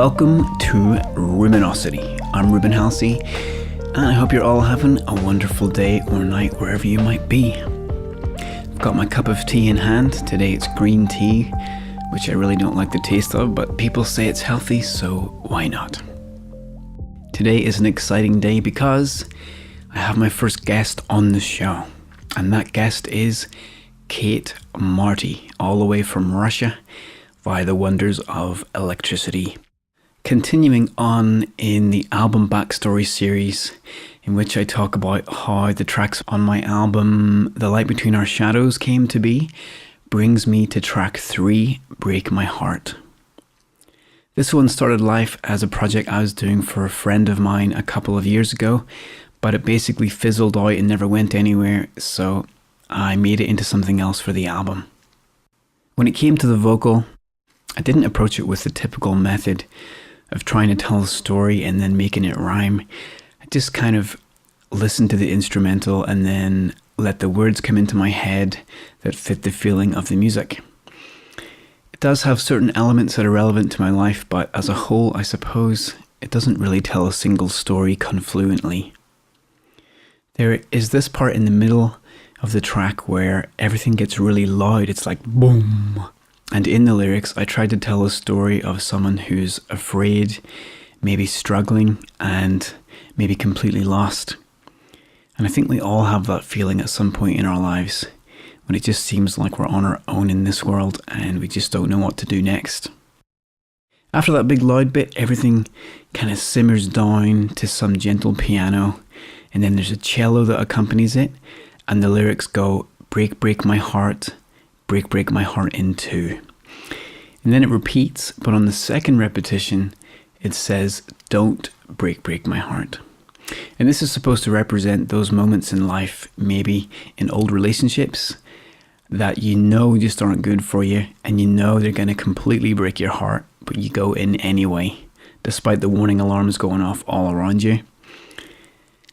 Welcome to Ruminocity. I'm Ruben Halsey, and I hope you're all having a wonderful day or night wherever you might be. I've got my cup of tea in hand. Today it's green tea, which I really don't like the taste of, but people say it's healthy, so why not? Today is an exciting day because I have my first guest on the show, and that guest is Kate Marti, all the way from Russia via the wonders of electricity. Continuing on in the album backstory series, in which I talk about how the tracks on my album The Light Between Our Shadows came to be, brings me to track 3, Break My Heart. This one started life as a project I was doing for a friend of mine a couple of years ago, but it basically fizzled out and never went anywhere, so I made it into something else for the album. When it came to the vocal, I didn't approach it with the typical method of trying to tell a story and then making it rhyme. I just kind of listened to the instrumental and then let the words come into my head that fit the feeling of the music. It does have certain elements that are relevant to my life, but as a whole, I suppose it doesn't really tell a single story confluently. There is this part in the middle of the track where everything gets really loud. It's like boom. And in the lyrics, I tried to tell a story of someone who's afraid, maybe struggling, and maybe completely lost. And I think we all have that feeling at some point in our lives, when it just seems like we're on our own in this world and we just don't know what to do next. After that big loud bit, everything kind of simmers down to some gentle piano, and then there's a cello that accompanies it, and the lyrics go, break, break my heart, break my heart in two. And then it repeats, but on the second repetition, it says, don't break my heart. And this is supposed to represent those moments in life, maybe in old relationships, that you know just aren't good for you, and you know they're going to completely break your heart, but you go in anyway, despite the warning alarms going off all around you.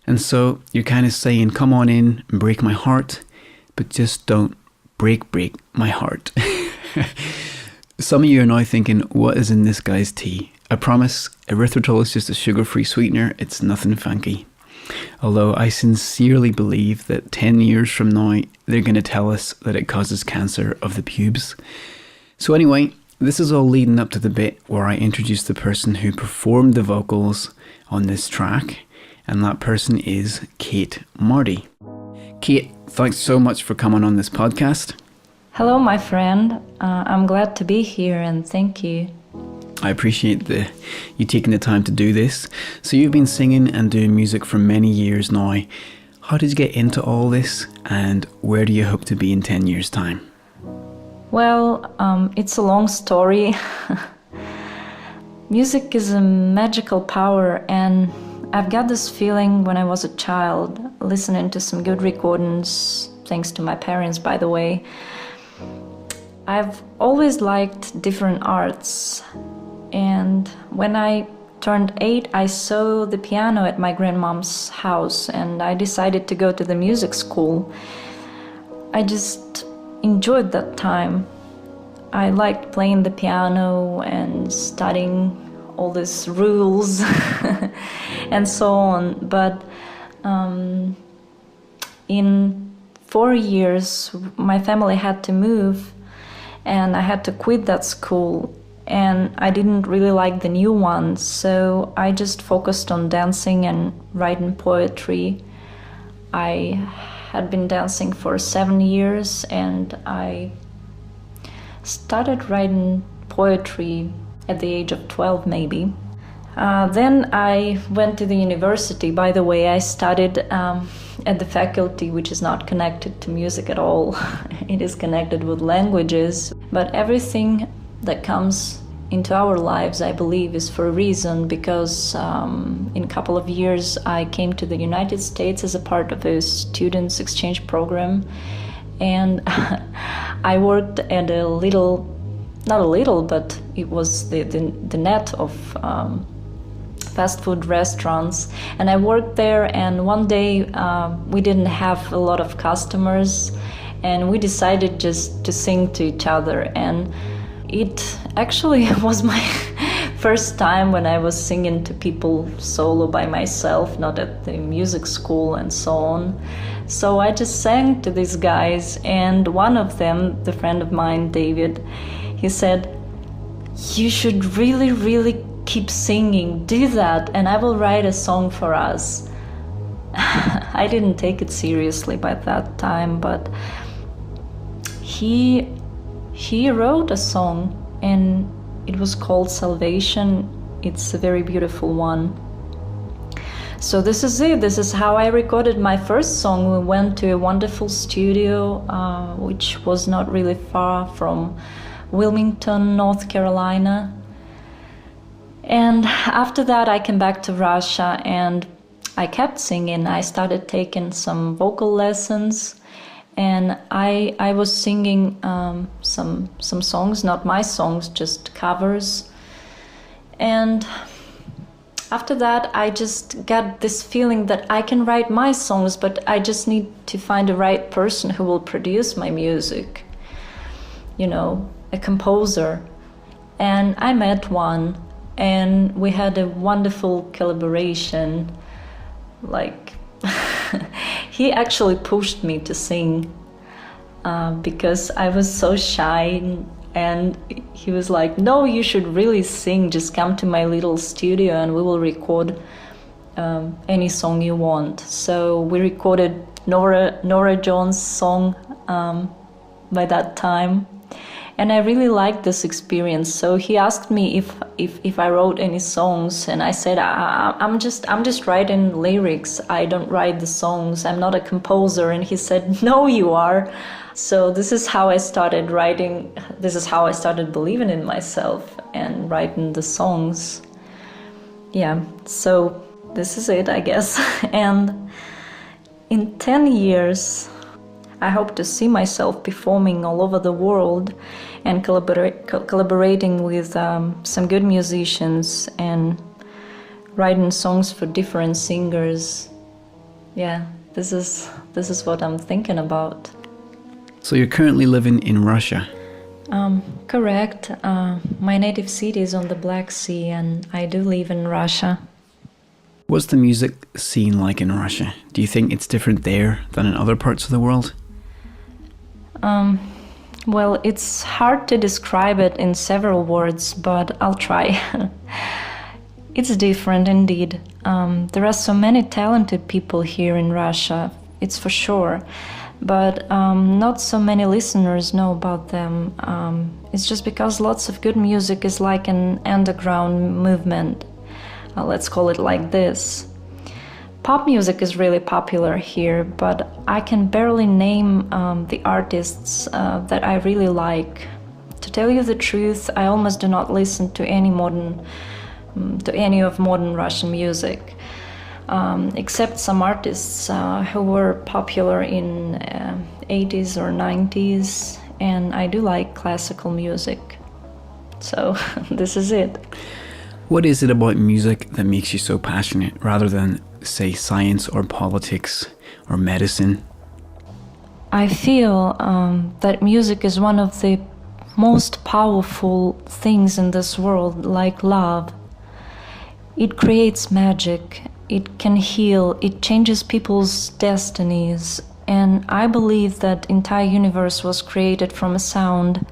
And so you're kind of saying, come on in and break my heart, but just don't break my heart. Some of you are now thinking, what is in this guy's tea? I promise, erythritol is just a sugar-free sweetener. It's nothing funky. Although I sincerely believe that 10 years from now, they're going to tell us that it causes cancer of the pubes. So anyway, this is all leading up to the bit where I introduce the person who performed the vocals on this track, and that person is Kate Marti. Kate, thanks so much for coming on this podcast. Hello, my friend. I'm glad to be here and thank you. I appreciate you taking the time to do this. So you've been singing and doing music for many years now. How did you get into all this, and where do you hope to be in 10 years' time? Well, it's a long story. Music is a magical power, and I've got this feeling when I was a child, listening to some good recordings, thanks to my parents, by the way. I've always liked different arts, and when I turned 8, I saw the piano at my grandmom's house, and I decided to go to the music school. I just enjoyed that time. I liked playing the piano and studying all these rules and so on, but in 4 years my family had to move and I had to quit that school, and I didn't really like the new one, so I just focused on dancing and writing poetry. I had been dancing for 7 years and I started writing poetry at the age of 12 maybe. Then I went to the university. By the way, I studied at the faculty which is not connected to music at all. It is connected with languages. But everything that comes into our lives, I believe, is for a reason, because in a couple of years I came to the United States as a part of a students' exchange program, and I worked at a little, not a little, but it was the net of fast food restaurants, and I worked there, and one day we didn't have a lot of customers, and we decided just to sing to each other, and it actually was my first time when I was singing to people solo by myself, not at the music school and so on. So I just sang to these guys, and one of them, the friend of mine, David, he said, "You should really, really keep singing, do that, and I will write a song for us." I didn't take it seriously by that time, but he wrote a song, and it was called Salvation. It's a very beautiful one. So this is it. This is how I recorded my first song. We went to a wonderful studio, which was not really far from Wilmington, North Carolina. And after that, I came back to Russia and I kept singing. I started taking some vocal lessons, and I was singing some songs, not my songs, just covers. And after that, I just got this feeling that I can write my songs, but I just need to find the right person who will produce my music, you know, a composer. And I met one, and we had a wonderful collaboration. Like, he actually pushed me to sing because I was so shy, and he was like, "No, you should really sing. Just come to my little studio and we will record any song you want." So we recorded Nora Jones' song by that time. And I really liked this experience. So he asked me if I wrote any songs, and I said, I'm just writing lyrics. I don't write the songs. I'm not a composer. And he said, "No, you are." So this is how I started writing. This is how I started believing in myself and writing the songs. Yeah. So this is it, I guess. And in 10 years, I hope to see myself performing all over the world and collaborating with some good musicians and writing songs for different singers. Yeah, this is what I'm thinking about. So you're currently living in Russia? Correct. My native city is on the Black Sea, and I do live in Russia. What's the music scene like in Russia? Do you think it's different there than in other parts of the world? Well, it's hard to describe it in several words, but I'll try. It's different indeed. There are so many talented people here in Russia, it's for sure, but not so many listeners know about them. It's just because lots of good music is like an underground movement. Let's call it like this. Pop music is really popular here, but I can barely name the artists that I really like. To tell you the truth, I almost do not listen to any of modern Russian music, except some artists who were popular in 80s or 90s, and I do like classical music. So this is it. What is it about music that makes you so passionate, rather than, say, science or politics or medicine? I feel that music is one of the most powerful things in this world, like love. It creates magic, it can heal, it changes people's destinies, and I believe that the entire universe was created from a sound.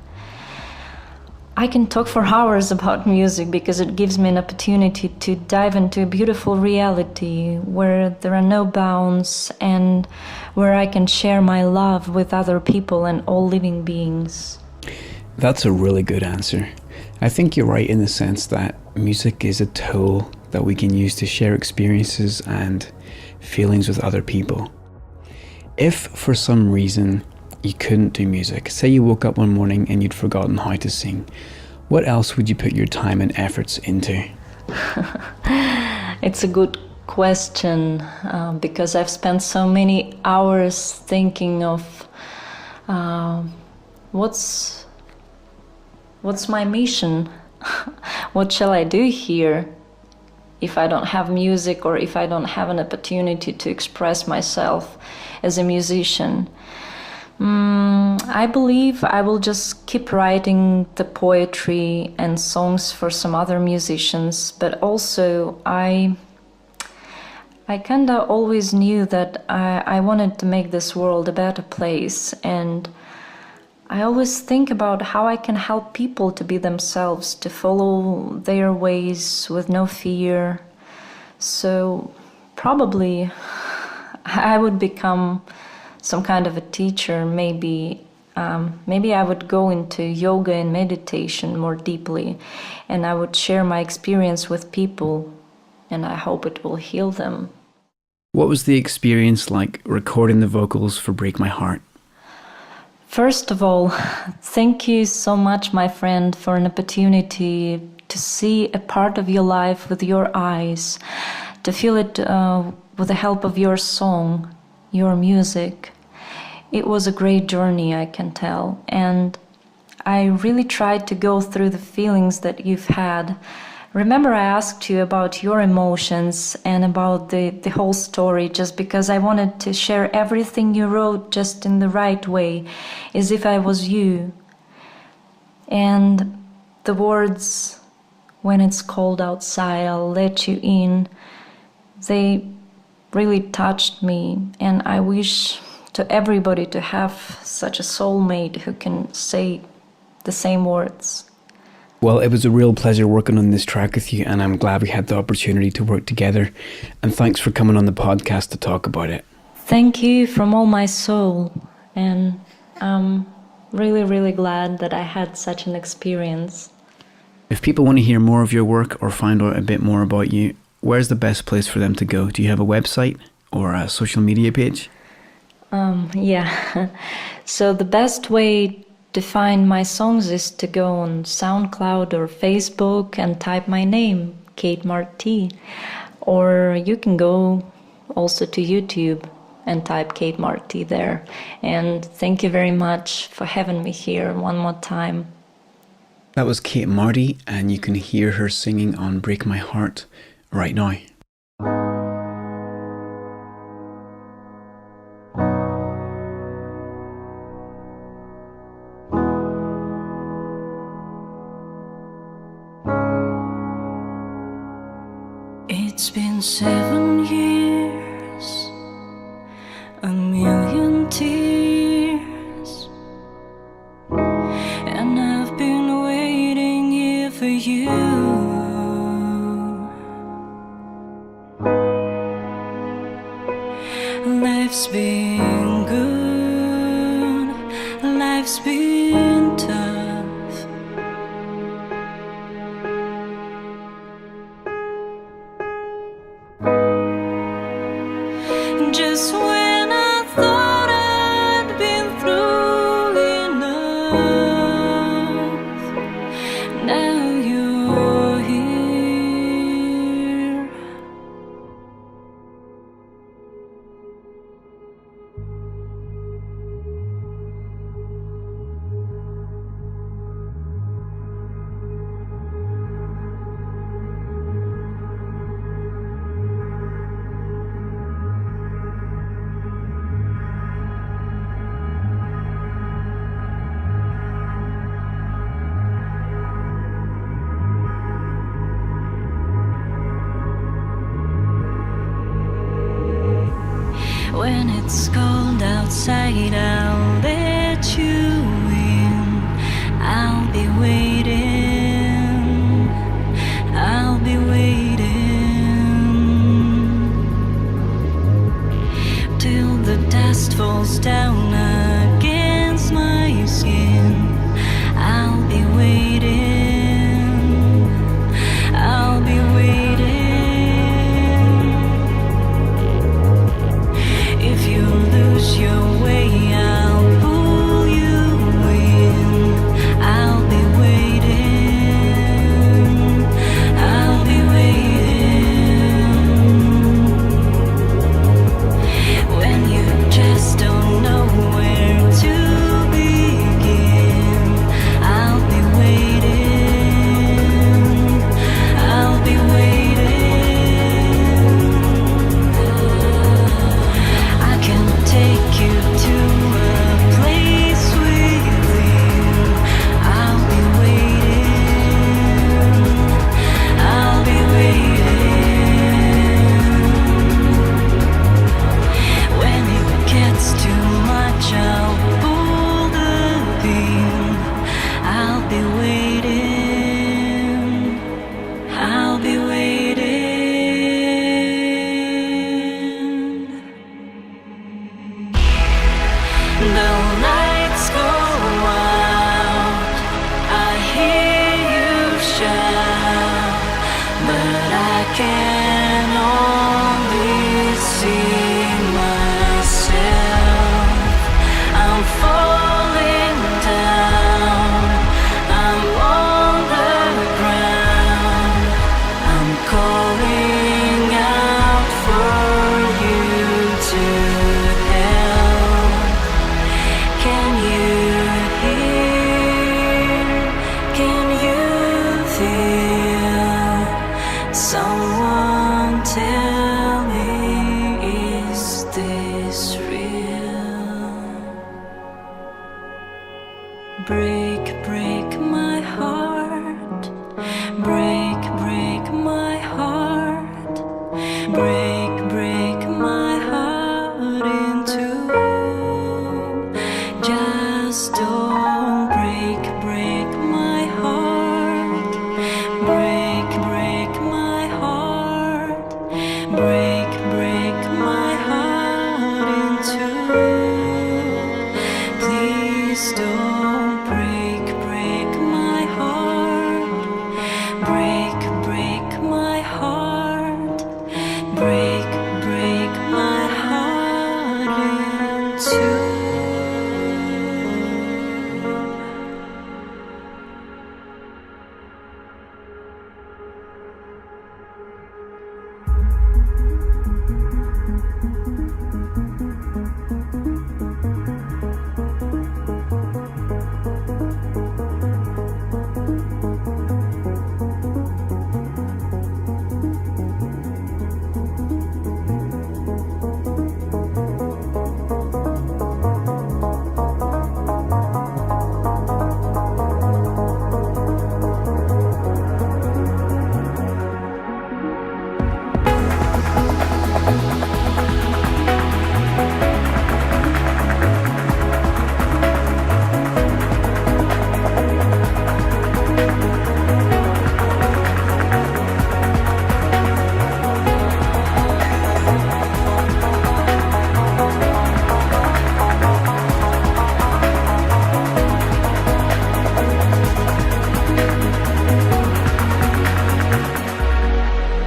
I can talk for hours about music because it gives me an opportunity to dive into a beautiful reality where there are no bounds and where I can share my love with other people and all living beings. That's a really good answer. I think you're right in the sense that music is a tool that we can use to share experiences and feelings with other people. If for some reason you couldn't do music, say you woke up one morning and you'd forgotten how to sing, what else would you put your time and efforts into? It's a good question because I've spent so many hours thinking of what's my mission? What shall I do here if I don't have music, or if I don't have an opportunity to express myself as a musician? I believe I will just keep writing the poetry and songs for some other musicians, but also I kind of always knew that I wanted to make this world a better place, and I always think about how I can help people to be themselves, to follow their ways with no fear. So probably I would become some kind of a teacher. Maybe I would go into yoga and meditation more deeply, and I would share my experience with people, and I hope it will heal them. What was the experience like recording the vocals for Break My Heart? First of all, thank you so much, my friend, for an opportunity to see a part of your life with your eyes, to feel it with the help of your song, your music. It was a great journey, I can tell, and I really tried to go through the feelings that you've had. Remember, I asked you about your emotions and about the whole story, just because I wanted to share everything you wrote just in the right way, as if I was you. And the words, "When it's cold outside, I'll let you in," they really touched me, and I wish to everybody to have such a soulmate who can say the same words. Well, it was a real pleasure working on this track with you, and I'm glad we had the opportunity to work together. And thanks for coming on the podcast to talk about it. Thank you from all my soul, and I'm really, really glad that I had such an experience. If people want to hear more of your work or find out a bit more about you, where's the best place for them to go? Do you have a website or a social media page? Yeah. So the best way to find my songs is to go on SoundCloud or Facebook and type my name, Kate Marti. Or you can go also to YouTube and type Kate Marti there. And thank you very much for having me here one more time. That was Kate Marti, and you can hear her singing on Break My Heart right now. It's been 7 years, a million tears, and I've been waiting here for you. Life's been good, life's been tough. Just when I thought I'd been through enough, now you're here. When it's cold outside, I'll let you in. I'll be waiting, I'll be waiting till the dust falls down against my skin. I'll be waiting, I'll be waiting. If you lose your way, can only see myself. I'm falling down, I'm on the ground, I'm calling out for you to help. Can you hear? Can you feel? Someone tell me, is this real? Break, break my heart. Break, break my heart. Break, break my heart in two. Just don't break, break my heart. Break, break my heart. Break, break my heart in two. Please don't break, break my heart. Break, break my heart. Break, break my heart in two.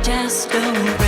Just don't break.